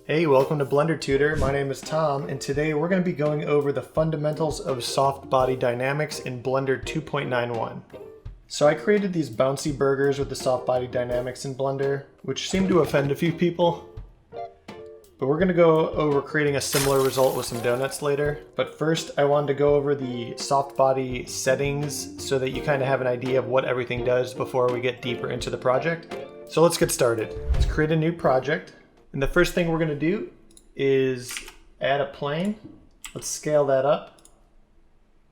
Hey, welcome to Blender Tutor. My name is Tom, and today we're going to be going over the fundamentals of soft body dynamics in Blender 2.91. So I created these bouncy burgers with the soft body dynamics in Blender, which seemed to offend a few people. But we're going to go over creating a similar result with some donuts later. But first, I wanted to go over the soft body settings so that you kind of have an idea of what everything does before we get deeper into the project. So let's get started. Let's create a new project. And the first thing we're going to do is add a plane. Let's scale that up.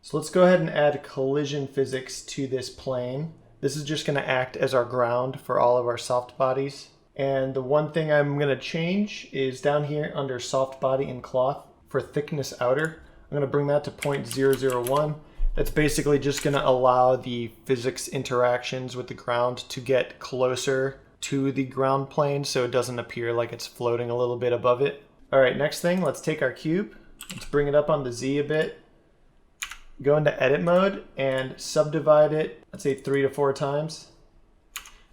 So let's go ahead and add collision physics to this plane. This is just going to act as our ground for all of our soft bodies. And the one thing I'm going to change is down here under soft body and cloth for thickness outer. I'm going to bring that to 0.001. That's basically just going to allow the physics interactions with the ground to get closer to the ground plane so it doesn't appear like it's floating a little bit above it. All right, next thing, let's take our cube. Let's bring it up on the Z a bit. Go into edit mode and subdivide it, let's say 3 to 4 times.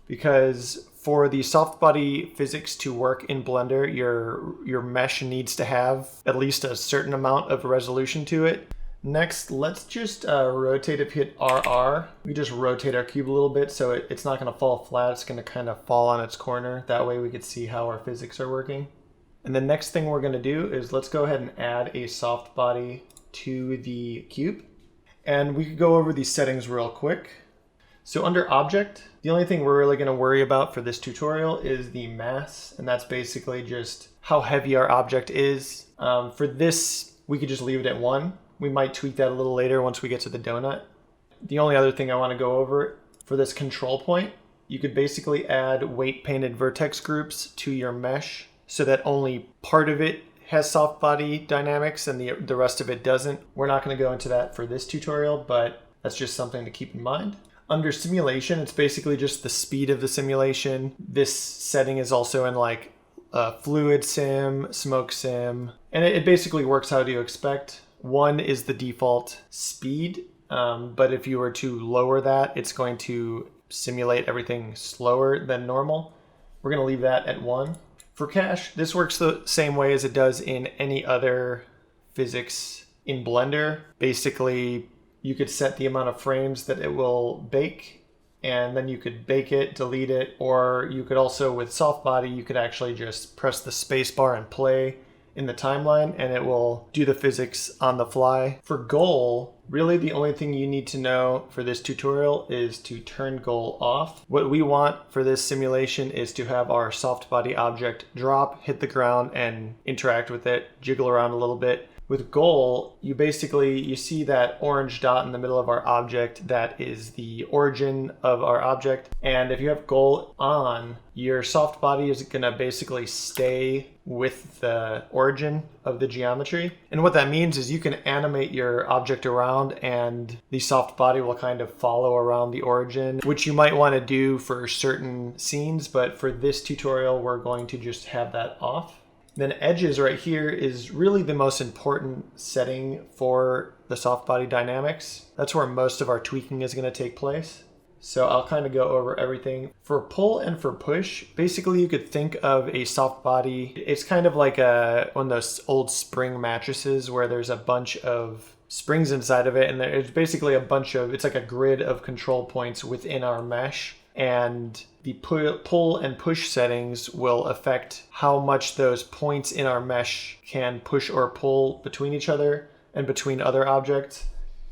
Because for the soft body physics to work in Blender, your mesh needs to have at least a certain amount of resolution to it. Next, let's just rotate it, hit RR. We just rotate our cube a little bit so it's not going to fall flat. It's going to kind of fall on its corner. That way we could see how our physics are working. And the next thing we're going to do is let's go ahead and add a soft body to the cube. And we could go over these settings real quick. So under object, the only thing we're really going to worry about for this tutorial is the mass. And that's basically just how heavy our object is. For this, we could just leave it at 1. We might tweak that a little later once we get to the donut. The only other thing I want to go over for this control point, you could basically add weight painted vertex groups to your mesh so that only part of it has soft body dynamics and the rest of it doesn't. We're not going to go into that for this tutorial, but that's just something to keep in mind. Under simulation, it's basically just the speed of the simulation. This setting is also in like fluid sim, smoke sim, and it basically works how you expect. 1 is the default speed, but if you were to lower that, it's going to simulate everything slower than normal. We're going to leave that at 1. For cache, this works the same way as it does in any other physics in Blender. Basically, you could set the amount of frames that it will bake, and then you could bake it, delete it, or you could also, with soft body, you could actually just press the space bar and play in the timeline and it will do the physics on the fly. For goal, really the only thing you need to know for this tutorial is to turn goal off. What we want for this simulation is to have our soft body object drop, hit the ground, and interact with it, jiggle around a little bit. With goal, you see that orange dot in the middle of our object. That is the origin of our object. And if you have goal on, your soft body is going to basically stay with the origin of the geometry. And what that means is you can animate your object around and the soft body will kind of follow around the origin, which you might want to do for certain scenes. But for this tutorial, we're going to just have that off. Then edges right here is really the most important setting for the soft body dynamics. That's where most of our tweaking is going to take place. So I'll kind of go over everything. For pull and for push, basically you could think of a soft body. It's kind of like one of those old spring mattresses where there's a bunch of springs inside of it. And there's basically it's like a grid of control points within our mesh. And the pull and push settings will affect how much those points in our mesh can push or pull between each other and between other objects.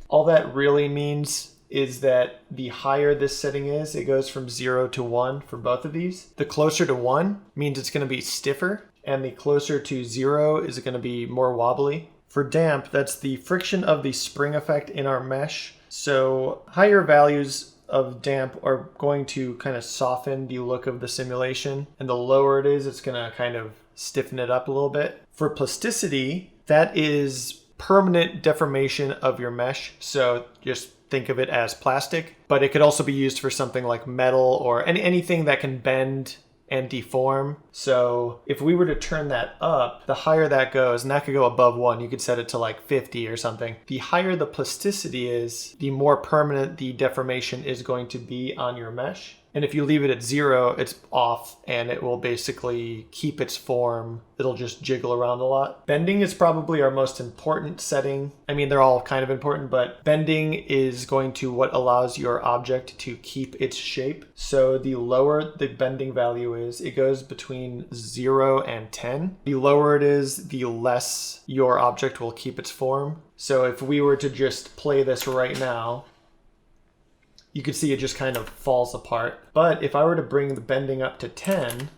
All that really means is that the higher this setting is, it goes from 0 to 1 for both of these. The closer to 1 means it's going to be stiffer, and the closer to 0 is going to be more wobbly. For damp, that's the friction of the spring effect in our mesh. So higher values of damp are going to kind of soften the look of the simulation, and the lower it is, it's going to kind of stiffen it up a little bit. For plasticity, that is permanent deformation of your mesh, so just think of it as plastic, but it could also be used for something like metal or anything that can bend and deform. So if we were to turn that up, the higher that goes, and that could go above 1, you could set it to like 50 or something. The higher the plasticity is, the more permanent the deformation is going to be on your mesh. And if you leave it at 0, it's off and it will basically keep its form. It'll just jiggle around a lot. Bending is probably our most important setting. I mean, they're all kind of important, but bending is going to what allows your object to keep its shape. So the lower the bending value is, it goes between 0 and 10. The lower it is, the less your object will keep its form. So if we were to just play this right now, you could see it just kind of falls apart. But if I were to bring the bending up to 10,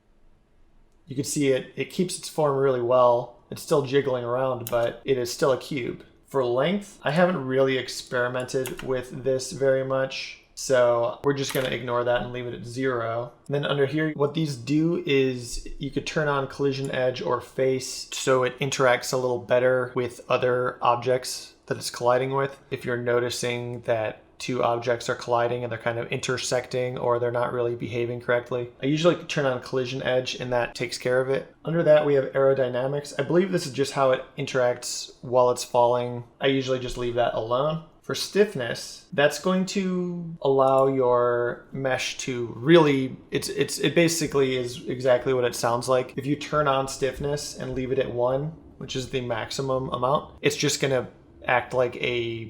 you can see it keeps its form really well. It's still jiggling around, but it is still a cube. For length, I haven't really experimented with this very much, so we're just going to ignore that and leave it at 0. And then under here, what these do is you could turn on collision edge or face so it interacts a little better with other objects that it's colliding with. If you're noticing that two objects are colliding and they're kind of intersecting or they're not really behaving correctly, I usually turn on collision edge and that takes care of it. Under that we have aerodynamics. I believe this is just how it interacts while it's falling. I usually just leave that alone. For stiffness, that's going to allow your mesh to really, it basically is exactly what it sounds like. If you turn on stiffness and leave it at 1, which is the maximum amount, it's just going to act like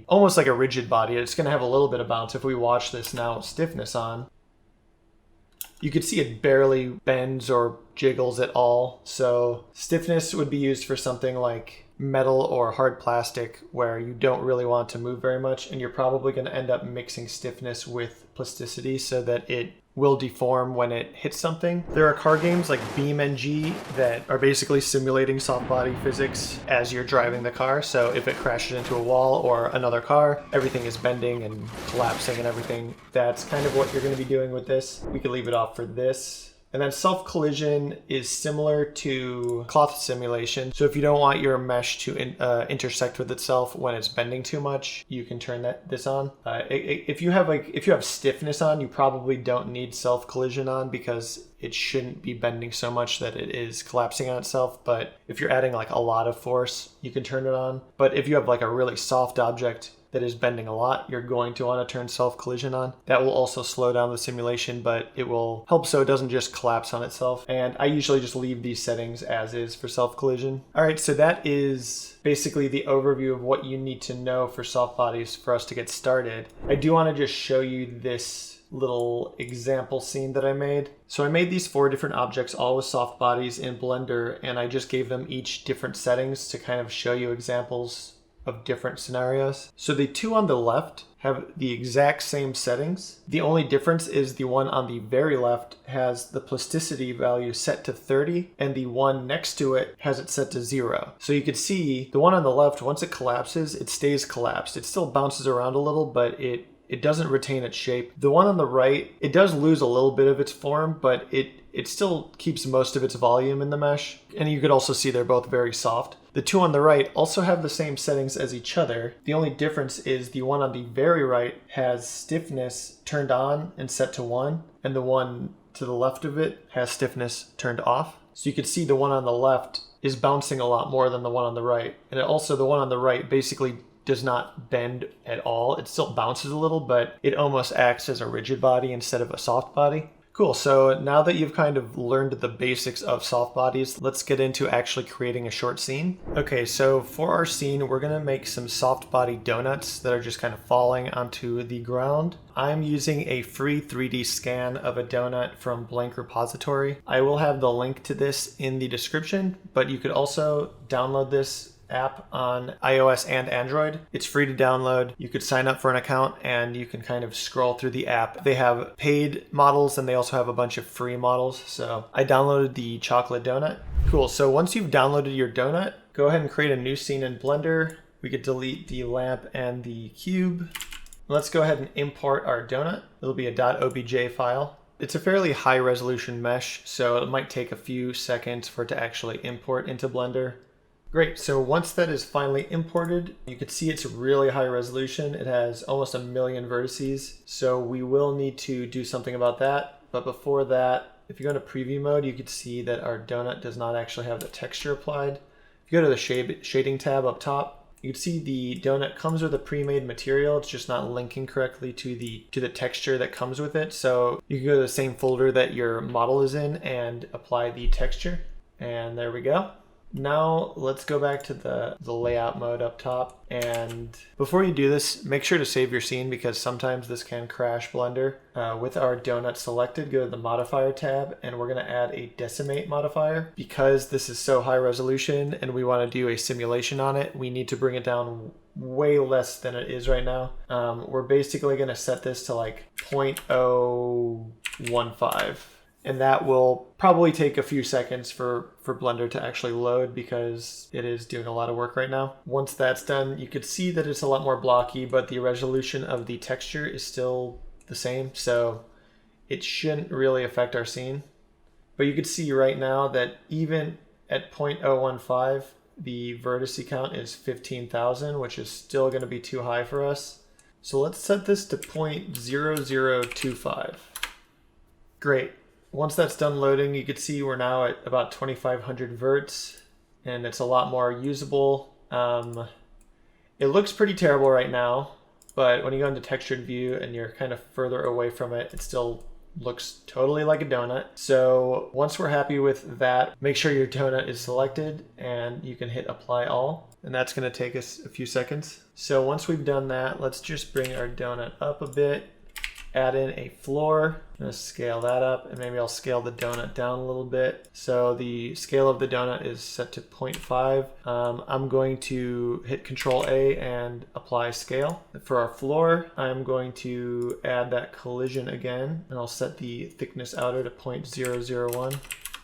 almost like a rigid body. It's going to have a little bit of bounce. If we watch this now with stiffness on, you could see it barely bends or jiggles at all. So stiffness would be used for something like metal or hard plastic where you don't really want to move very much, and you're probably going to end up mixing stiffness with plasticity so that it will deform when it hits something. There are car games like BeamNG that are basically simulating soft body physics as you're driving the car. So if it crashes into a wall or another car, everything is bending and collapsing and everything. That's kind of what you're going to be doing with this. We could leave it off for this. And then self-collision is similar to cloth simulation. So if you don't want your mesh to intersect with itself when it's bending too much, you can turn this on. If you have stiffness on, you probably don't need self-collision on because it shouldn't be bending so much that it is collapsing on itself. But if you're adding like a lot of force, you can turn it on. But if you have like a really soft object that is bending a lot, you're going to want to turn self-collision on. That will also slow down the simulation, but it will help so it doesn't just collapse on itself. And I usually just leave these settings as is for self-collision. All right, so that is basically the overview of what you need to know for soft bodies for us to get started. I do want to just show you this little example scene that I made. So I made these 4 different objects, all with soft bodies in Blender, and I just gave them each different settings to kind of show you examples of different scenarios. So the 2 on the left have the exact same settings. The only difference is the one on the very left has the plasticity value set to 30 and the one next to it has it set to 0. So you can see the one on the left, once it collapses, it stays collapsed. It still bounces around a little, but it doesn't retain its shape. The one on the right, it does lose a little bit of its form, but it still keeps most of its volume in the mesh. And you could also see they're both very soft. The 2 on the right also have the same settings as each other. The only difference is the one on the very right has stiffness turned on and set to 1, and the one to the left of it has stiffness turned off. So you can see the one on the left is bouncing a lot more than the one on the right. And also the one on the right basically does not bend at all. It still bounces a little, but it almost acts as a rigid body instead of a soft body. Cool, so now that you've kind of learned the basics of soft bodies, let's get into actually creating a short scene. Okay, so for our scene, we're gonna make some soft body donuts that are just kind of falling onto the ground. I'm using a free 3D scan of a donut from Blank Repository. I will have the link to this in the description, but you could also download this app on iOS and Android. It's free to download. You could sign up for an account and you can kind of scroll through the app. They have paid models and they also have a bunch of free models. So I downloaded the chocolate donut. Cool, so once you've downloaded your donut, go ahead and create a new scene in Blender. We could delete the lamp and the cube. Let's go ahead and import our donut. It'll be a .obj file. It's a fairly high resolution mesh, so it might take a few seconds for it to actually import into Blender. Great, so once that is finally imported, you can see it's really high resolution. It has almost 1 million vertices, so we will need to do something about that. But before that, if you go into preview mode, you can see that our donut does not actually have the texture applied. If you go to the shading tab up top, You can see the donut comes with a pre-made material. It's just not linking correctly to the texture that comes with it. So you can go to the same folder that your model is in and apply the texture. And there we go. Now let's go back to the layout mode up top. And before you do this, make sure to save your scene because sometimes this can crash Blender. With our donut selected, go to the modifier tab and we're gonna add a decimate modifier. Because this is so high resolution and we wanna do a simulation on it, we need to bring it down way less than it is right now. We're basically gonna set this to like 0.015. And that will probably take a few seconds for Blender to actually load because it is doing a lot of work right now. Once that's done, you could see that it's a lot more blocky, but the resolution of the texture is still the same, so it shouldn't really affect our scene. But you could see right now that even at 0.015, the vertice count is 15,000, which is still going to be too high for us. So let's set this to 0.0025. Great. Once that's done loading, you can see we're now at about 2,500 verts, and it's a lot more usable. It looks pretty terrible right now, but when you go into textured view and you're kind of further away from it, it still looks totally like a donut. So once we're happy with that, make sure your donut is selected and you can hit apply all. And that's going to take us a few seconds. So once we've done that, let's just bring our donut up a bit. Add in a floor. I'm going to scale that up, and maybe I'll scale the donut down a little bit. So the scale of the donut is set to 0.5. I'm going to hit Control A and apply scale. For our floor, I'm going to add that collision again, and I'll set the thickness outer to 0.001.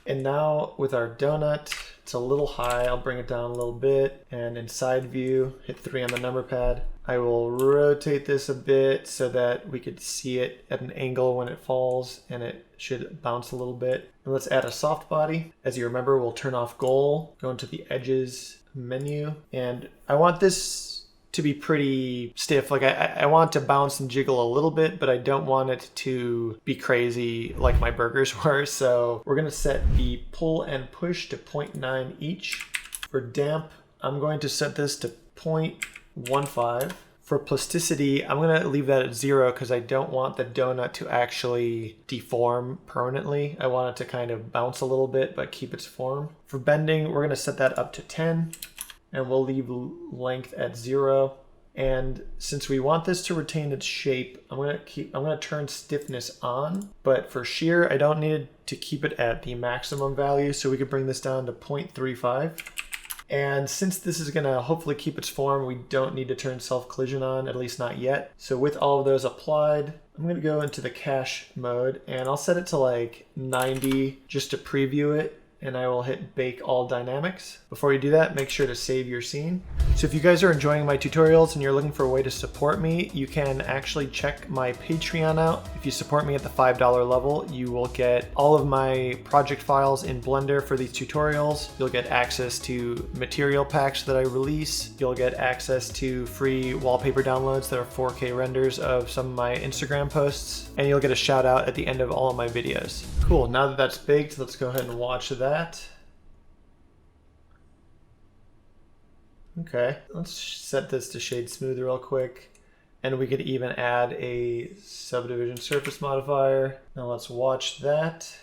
And now with our donut, it's a little high. I'll bring it down a little bit, and in side view, hit 3 on the number pad. I will rotate this a bit so that we could see it at an angle when it falls, and it should bounce a little bit. And let's add a soft body. As you remember, we'll turn off goal, go into the edges menu, and I want this to be pretty stiff. Like I want it to bounce and jiggle a little bit, but I don't want it to be crazy like my burgers were. So we're gonna set the pull and push to 0.9 each. For damp, I'm going to set this to 0.15. For plasticity, I'm going to leave that at 0 because I don't want the donut to actually deform permanently. I want it to kind of bounce a little bit but keep its form. For bending, we're going to set that up to 10, and we'll leave length at 0. And since we want this to retain its shape, I'm going to turn stiffness on, but for shear, I don't need to keep it at the maximum value, so we could bring this down to 0.35. And since this is gonna hopefully keep its form, we don't need to turn self-collision on, at least not yet. So with all of those applied, I'm gonna go into the cache mode and I'll set it to like 90 just to preview it, and I will hit bake all dynamics. Before you do that, make sure to save your scene. So if you guys are enjoying my tutorials and you're looking for a way to support me, you can actually check my Patreon out. If you support me at the $5 level, you will get all of my project files in Blender for these tutorials. You'll get access to material packs that I release. You'll get access to free wallpaper downloads that are 4K renders of some of my Instagram posts. And you'll get a shout out at the end of all of my videos. Cool, now that that's baked, let's go ahead and watch that. Okay, let's set this to shade smooth real quick. And we could even add a subdivision surface modifier. Now let's watch that.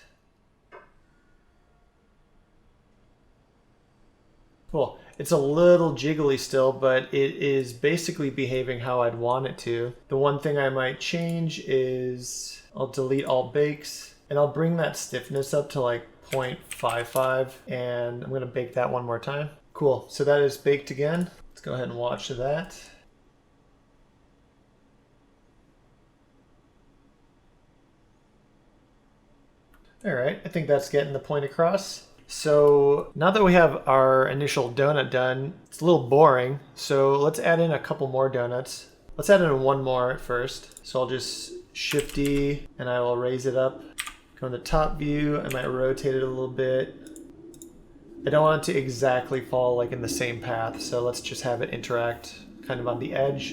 Cool. It's a little jiggly still, but it is basically behaving how I'd want it to. The one thing I might change is I'll delete all bakes, and I'll bring that stiffness up to like 0.55, and I'm going to bake that one more time. Cool, so that is baked again. Let's go ahead and watch that. All right, I think that's getting the point across. So now that we have our initial donut done, it's a little boring, so let's add in a couple more donuts. Let's add in one more at first. So I'll just Shift D and I will raise it up. Go in the top view, I might rotate it a little bit. I don't want it to exactly fall like in the same path, so let's just have it interact kind of on the edge.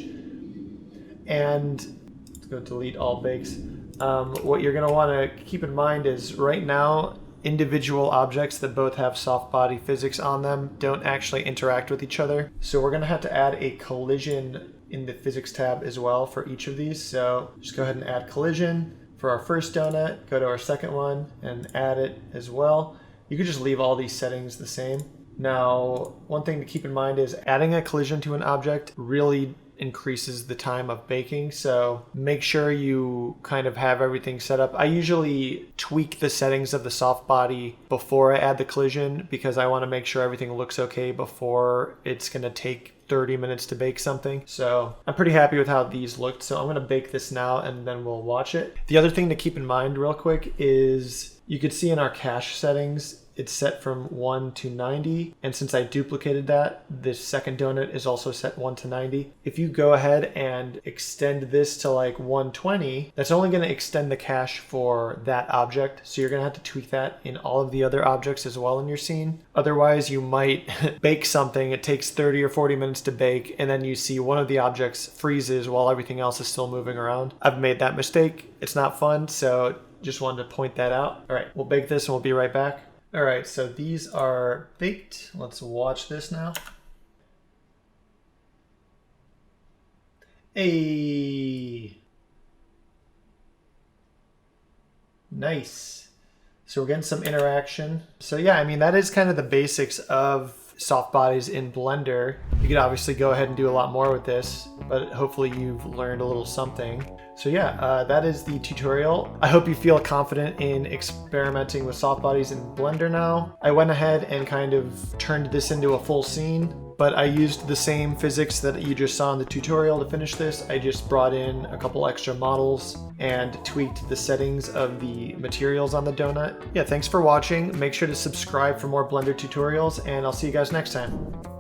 And let's go delete all bakes. What you're gonna wanna keep in mind is right now, individual objects that both have soft body physics on them don't actually interact with each other. So we're going to have to add a collision in the physics tab as well for each of these. So just go ahead and add collision for our first donut, go to our second one and add it as well. You could just leave all these settings the same. Now, one thing to keep in mind is adding a collision to an object really increases the time of baking, so make sure you kind of have everything set up. I usually tweak the settings of the soft body before I add the collision because I want to make sure everything looks okay before it's going to take 30 minutes to bake something. So I'm pretty happy with how these looked, so I'm going to bake this now and then we'll watch it. The other thing to keep in mind real quick is you could see in our cache settings it's set from 1 to 90, and since I duplicated that, this second donut is also set 1 to 90. If you go ahead and extend this to like 120, that's only going to extend the cache for that object, so you're going to have to tweak that in all of the other objects as well in your scene. Otherwise, you might bake something, it takes 30 or 40 minutes to bake, and then you see one of the objects freezes while everything else is still moving around. I've made that mistake. It's not fun, so just wanted to point that out. All right, we'll bake this and we'll be right back. All right, so these are baked. Let's watch this now. Hey, nice. So we're getting some interaction. So yeah, I mean, that is kind of the basics of soft bodies in Blender. You could obviously go ahead and do a lot more with this, but hopefully you've learned a little something. So yeah, that is the tutorial. I hope you feel confident in experimenting with soft bodies in Blender now. I went ahead and kind of turned this into a full scene, but I used the same physics that you just saw in the tutorial to finish this. I just brought in a couple extra models and tweaked the settings of the materials on the donut. Yeah, thanks for watching. Make sure to subscribe for more Blender tutorials, and I'll see you guys next time.